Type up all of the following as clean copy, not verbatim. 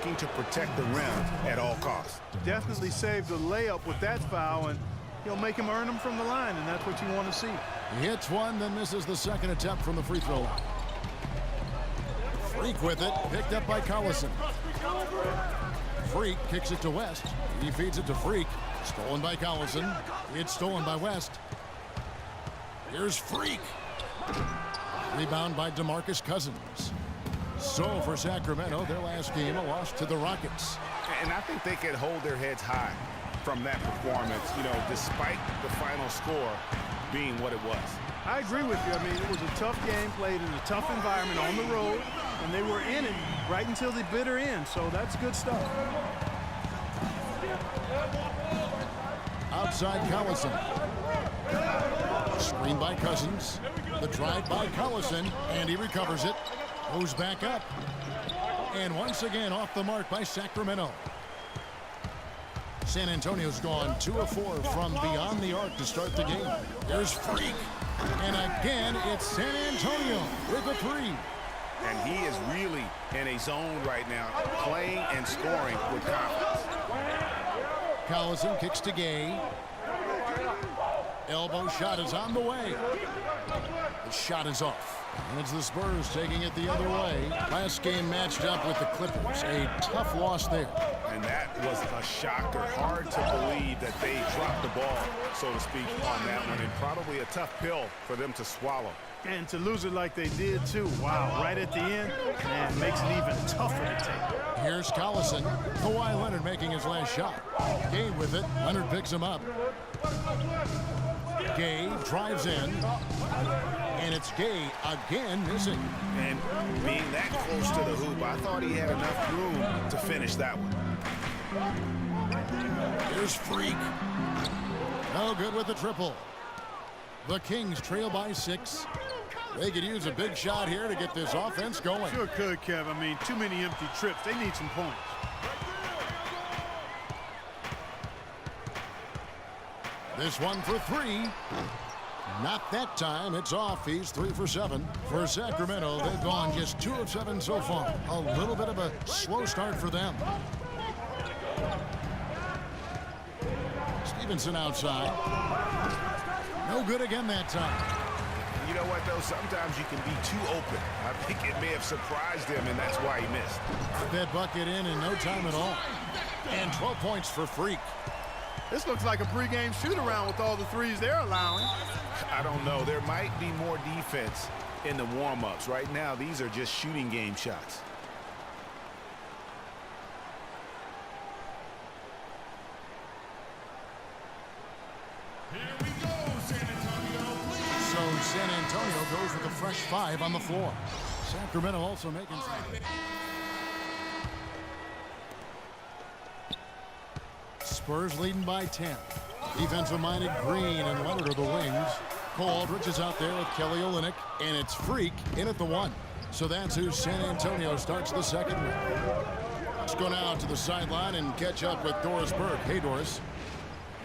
looking to protect the rim at all costs. Definitely saved the layup with that foul, and he'll make him earn them from the line, and that's what you want to see. He hits one, then misses the second attempt from the free throw line. Freak with it, picked up by Collison. Freak kicks it to West. He feeds it to Freak. Stolen by Collison. It's stolen by West. Here's Freak. Rebound by DeMarcus Cousins. So for Sacramento, their last game, a loss to the Rockets. And I think they can hold their heads high from that performance, despite the final score being what it was. I agree with you. I mean, it was a tough game, played in a tough environment on the road, and they were in it right until the bitter end, so that's good stuff. Outside Collison. Screen by Cousins. The drive by Collison, and he recovers it. Goes back up. And once again off the mark by Sacramento. San Antonio's gone 2 of 4 from beyond the arc to start the game. There's Freak. And again, it's San Antonio with a 3. And he is really in a zone right now, playing and scoring with confidence. Collison kicks to Gay. Elbow shot is on the way. The shot is off. And it's the Spurs taking it the other way. Last game matched up with the Clippers. A tough loss there. And that was a shocker. Hard to believe that they dropped the ball, so to speak, on that one. And probably a tough pill for them to swallow. And to lose it like they did, too. Wow, right at the end, man, makes it even tougher to take. Here's Collison. Kawhi Leonard making his last shot. Gay with it. Leonard picks him up. Gay drives in. And it's Gay again missing. And being that close to the hoop, I thought he had enough room to finish that one. Here's Freak. No good with the triple. The Kings trail by 6. They could use a big shot here to get this offense going. Sure could, Kev. I mean, too many empty trips. They need some points. This one for 3. Not that time. It's off. He's 3 for 7. For Sacramento, they've gone just 2 of 7 so far. A little bit of a slow start for them. Stevenson outside. No good again that time. You know what, though? Sometimes you can be too open. I think it may have surprised him, and that's why he missed. Put that bucket in no time at all. And 12 points for Freak. This looks like a pregame shoot-around with all the threes they're allowing. I don't know. There might be more defense in the warm-ups. Right now, these are just shooting game shots. So San Antonio goes with a fresh 5 on the floor. Sacramento also making some. Spurs leading by 10. Defensive-minded Green and Leonard are the wings. Cole Aldridge is out there with Kelly Olynyk, and it's Freak in at the 1. So that's who San Antonio starts the second with. Let's go now to the sideline and catch up with Doris Burke. Hey, Doris.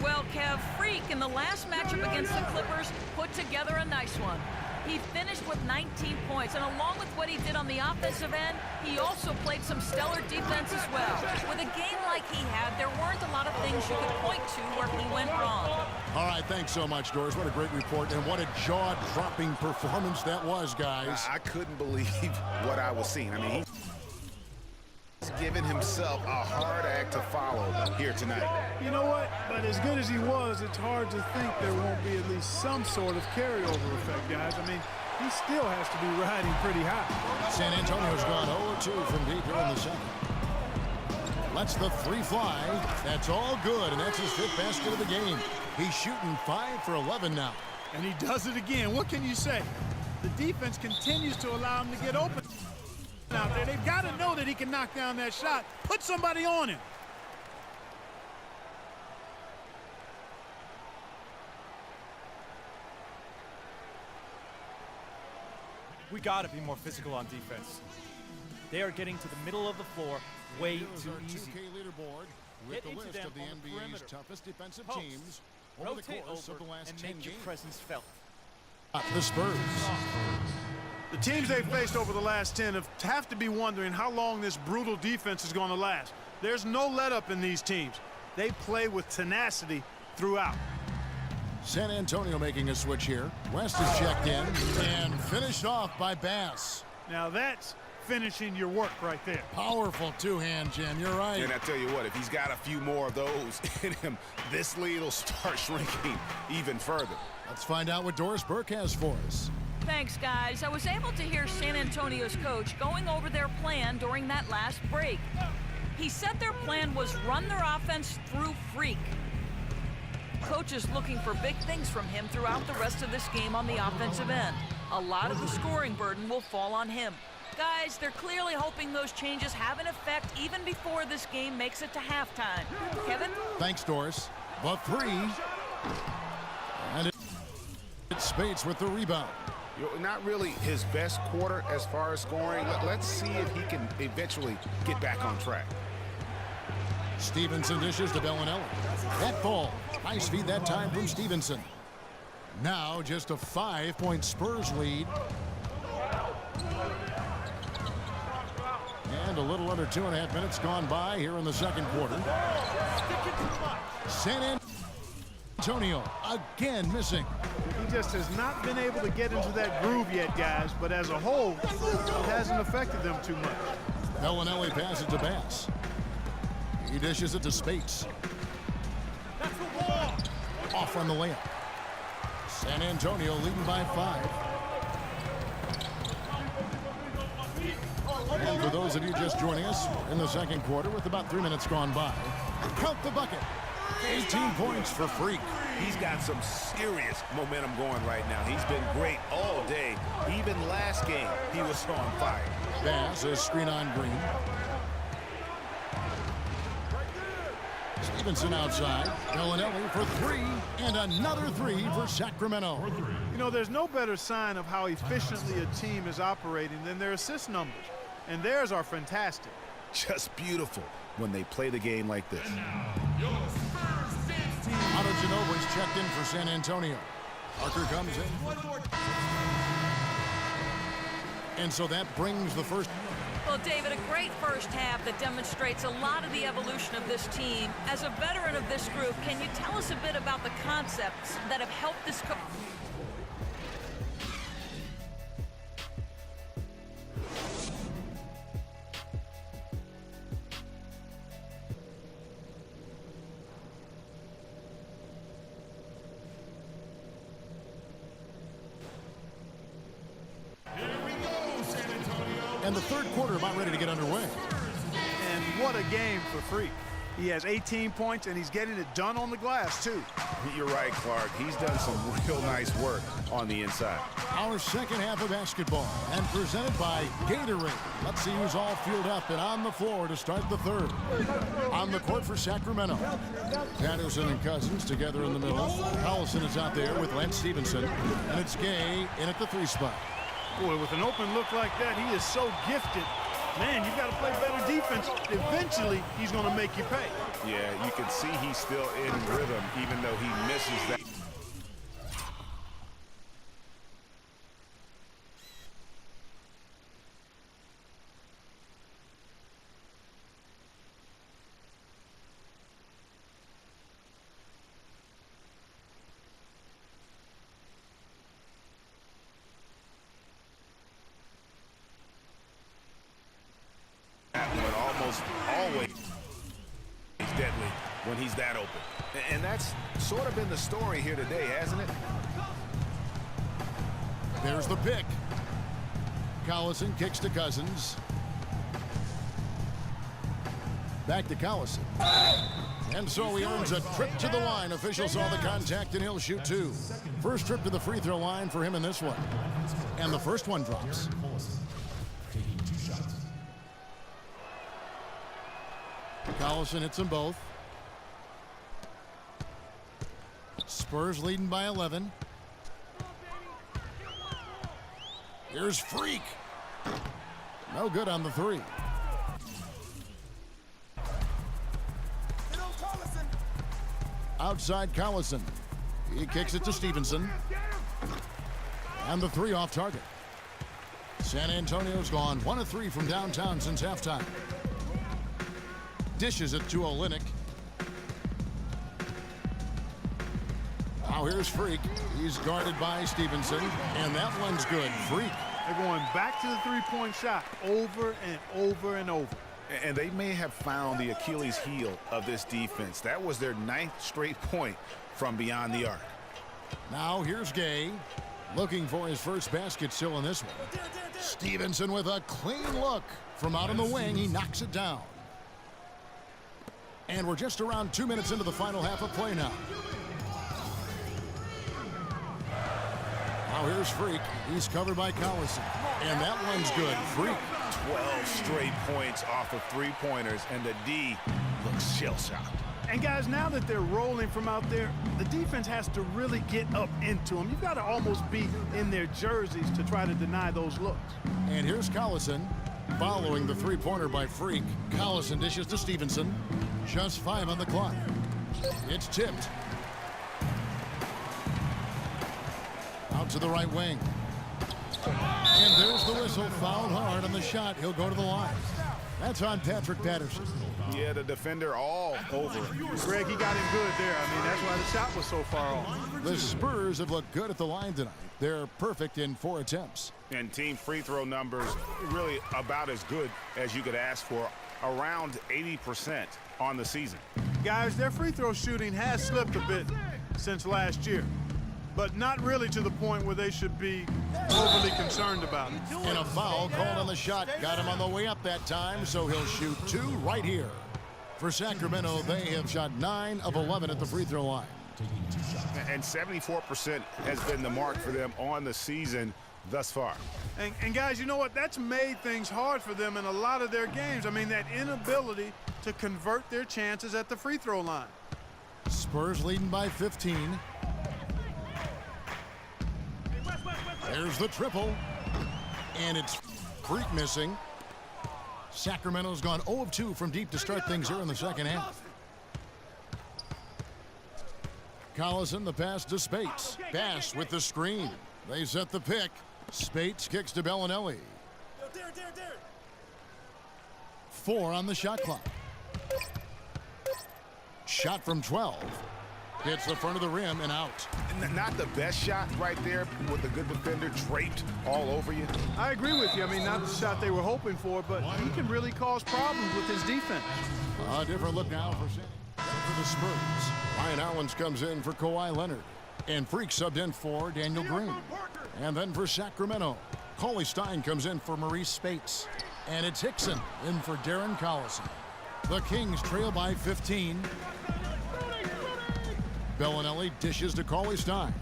Well, Kev, Freak in the last matchup against the Clippers put together a nice one. He finished with 19 points, and along with what he did on the offensive end, he also played some stellar defense as well. With a game like he had, there weren't a lot of things you could point to where he went wrong. All right, thanks so much, Doris. What a great report, and what a jaw-dropping performance that was, guys. I couldn't believe what I was seeing. I mean, he's given himself a hard act to follow here tonight. You know what? But as good as he was, it's hard to think there won't be at least some sort of carryover effect, guys. I mean, he still has to be riding pretty high. San Antonio's gone 0-2 from deep here in the second. Lets the 3 fly. That's all good, and that's his 5th basket of the game. He's shooting 5 for 11 now. And he does it again. What can you say? The defense continues to allow him to get open out there. They've got to know that he can knock down that shot. Put somebody on him. We got to be more physical on defense. They are getting to the middle of the floor way too easy. 2K leaderboard with Get the into list them of the on the NBA's perimeter. toughest defensive Post. teams over the Rotate course over of the last and 10 make your games. presence felt. The Spurs. The teams they've faced over the last 10 have to be wondering how long this brutal defense is going to last. There's no let-up in these teams. They play with tenacity throughout. San Antonio making a switch here. West is checked in and finished off by Bass. Now that's finishing your work right there. Powerful two-hand jam. You're right. And I tell you what, if he's got a few more of those in him, this lead will start shrinking even further. Let's find out what Doris Burke has for us. Thanks, guys. I was able to hear San Antonio's coach going over their plan during that last break. He said their plan was run their offense through Freak. Coach is looking for big things from him throughout the rest of this game on the offensive end. A lot of the scoring burden will fall on him. Guys, they're clearly hoping those changes have an effect even before this game makes it to halftime. Kevin? Thanks, Doris. The three. And it's Spates with the rebound. Not really his best quarter as far as scoring. Let's see if he can eventually get back on track. Stevenson dishes to Bellinelli. That ball. Nice feed that time from Stevenson. Now just a 5-point Spurs lead. And a little under 2.5 minutes gone by here in the second quarter. San Antonio again missing. He just has not been able to get into that groove yet, guys, but as a whole, it hasn't affected them too much. Bellinelli passes to Bass. He dishes it to Spates. Off on the layup. San Antonio leading by 5. And for those of you just joining us, in the second quarter with about 3 minutes gone by, count the bucket. 18 points for Freak. He's got some serious momentum going right now. He's been great all day. Even last game, he was on fire. Bass is screen on Green. Stevenson outside. Bellinelli for 3, and another 3 for Sacramento. You know, there's no better sign of how efficiently a team is operating than their assist numbers. And theirs are fantastic. Just beautiful when they play the game like this. Ginobili's checked in for San Antonio. Parker comes in. And so that brings the first. Well, David, a great first half that demonstrates a lot of the evolution of this team. As a veteran of this group, can you tell us a bit about the concepts that have helped this And the third quarter about ready to get underway. And what a game for Freak. He has 18 points, and he's getting it done on the glass, too. You're right, Clark. He's done some real nice work on the inside. Our second half of basketball, and presented by Gatorade. Let's see who's all fueled up and on the floor to start the third. On the court for Sacramento, Patterson and Cousins together in the middle. Collison is out there with Lance Stevenson, and it's Gay in at the 3 spot. Boy, with an open look like that, he is so gifted. Man, you've got to play better defense. Eventually, he's going to make you pay. Yeah, you can see he's still in rhythm, even though he misses that. Almost always deadly when he's that open. And that's sort of been the story here today, hasn't it? There's the pick. Collison kicks to Cousins. Back to Collison. And so he earns a trip to the line. Officials saw the contact, and he'll shoot 2. First trip to the free throw line for him in this one. And the first one drops. Collison hits them both. Spurs leading by 11. Here's Freak. No good on the 3. Outside Collison. He kicks it to Stevenson. And the 3 off target. San Antonio's gone 1 of 3 from downtown since halftime. Dishes it to Olynyk. Now here's Freak. He's guarded by Stevenson, and that one's good. Freak. They're going back to the three-point shot over and over and over. And they may have found the Achilles heel of this defense. That was their 9th straight point from beyond the arc. Now here's Gay, looking for his first basket still in this one. Stevenson with a clean look. From out on the wing, he knocks it down. And we're just around 2 minutes into the final half of play now. Now here's Freak. He's covered by Collison. And that one's good. Freak. 12 straight points off of three-pointers, and the D looks shell-shocked. And guys, now that they're rolling from out there, the defense has to really get up into them. You've got to almost be in their jerseys to try to deny those looks. And here's Collison following the three-pointer by Freak. Collison dishes to Stevenson. Just 5 on the clock. It's tipped. Out to the right wing. And there's the whistle. Fouled hard on the shot. He'll go to the line. That's on Patrick Patterson. Yeah, the defender all over it. Greg, he got him good there. I mean, that's why the shot was so far off. The Spurs have looked good at the line tonight. They're perfect in 4 attempts. And team free throw numbers really about as good as you could ask for, around 80% on the season. Guys, their free throw shooting has slipped a bit since last year, but not really to the point where they should be overly concerned about it. And a foul called on the shot. Got him on the way up that time, so he'll shoot 2 right here. For Sacramento, they have shot 9 of 11 at the free throw line. And 74% has been the mark for them on the season thus far. And guys, you know what? That's made things hard for them in a lot of their games. I mean, that inability to convert their chances at the free throw line. Spurs leading by 15. There's the triple. And it's Freak missing. Sacramento's gone 0 of 2 from deep to start things here in the second half. Collison, the pass to Spates. Bass with the screen. They set the pick. Spates kicks to Bellinelli. 4 on the shot clock. Shot from 12. Hits the front of the rim and out. Not the best shot right there with a good defender draped all over you. I agree with you. I mean, not the shot they were hoping for, but he can really cause problems with his defense. A different look now for the Spurs. Ryan Allens comes in for Kawhi Leonard. And Freak subbed in for Daniel Green. And then for Sacramento, Cauley Stein comes in for Maurice Spates. And it's Hickson in for Darren Collison. The Kings trail by 15. Bellinelli dishes to Cauley Stein.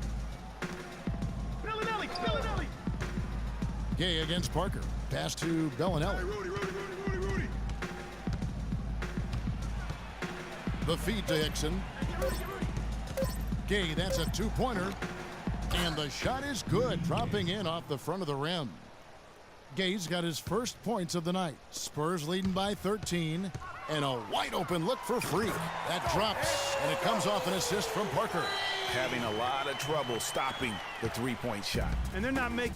Gay against Parker. Pass to Bellinelli. The feed to Hickson. Gay, that's a 2-pointer. And the shot is good, dropping in off the front of the rim. Gay's got his first points of the night. Spurs leading by 13. And a wide open look for Freak. That drops, and it comes off an assist from Parker. Having a lot of trouble stopping the three-point shot. And they're not making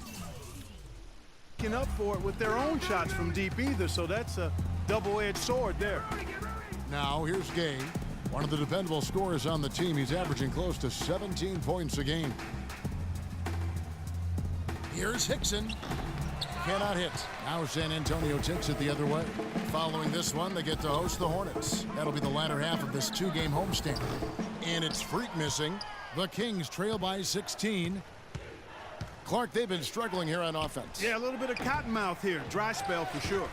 up for it with their own shots from deep either, so that's a double-edged sword there. Now here's Gay, one of the dependable scorers on the team. He's averaging close to 17 points a game. Here's Hickson. Cannot hit. Now San Antonio takes it the other way. Following this one, they get to host the Hornets. That'll be the latter half of this 2-game homestand. And it's Freak missing. The Kings trail by 16. Clark, they've been struggling here on offense. Yeah, a little bit of cottonmouth here. Dry spell for sure.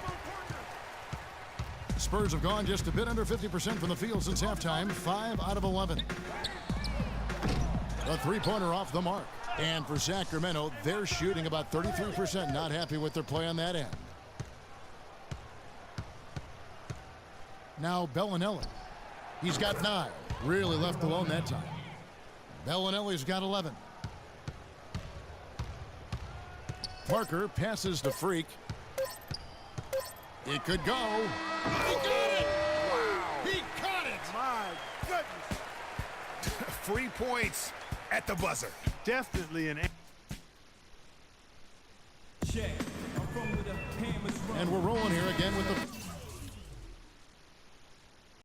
Spurs have gone just a bit under 50% from the field since halftime. 5 out of 11. A three-pointer off the mark. And for Sacramento, they're shooting about 33%. Not happy with their play on that end. Now Bellinelli. He's got 9. Really left alone that time. Bellinelli's got 11. Parker passes to Freak. It could go. He got it! Wow. He caught it! My goodness. Free points at the buzzer. Definitely an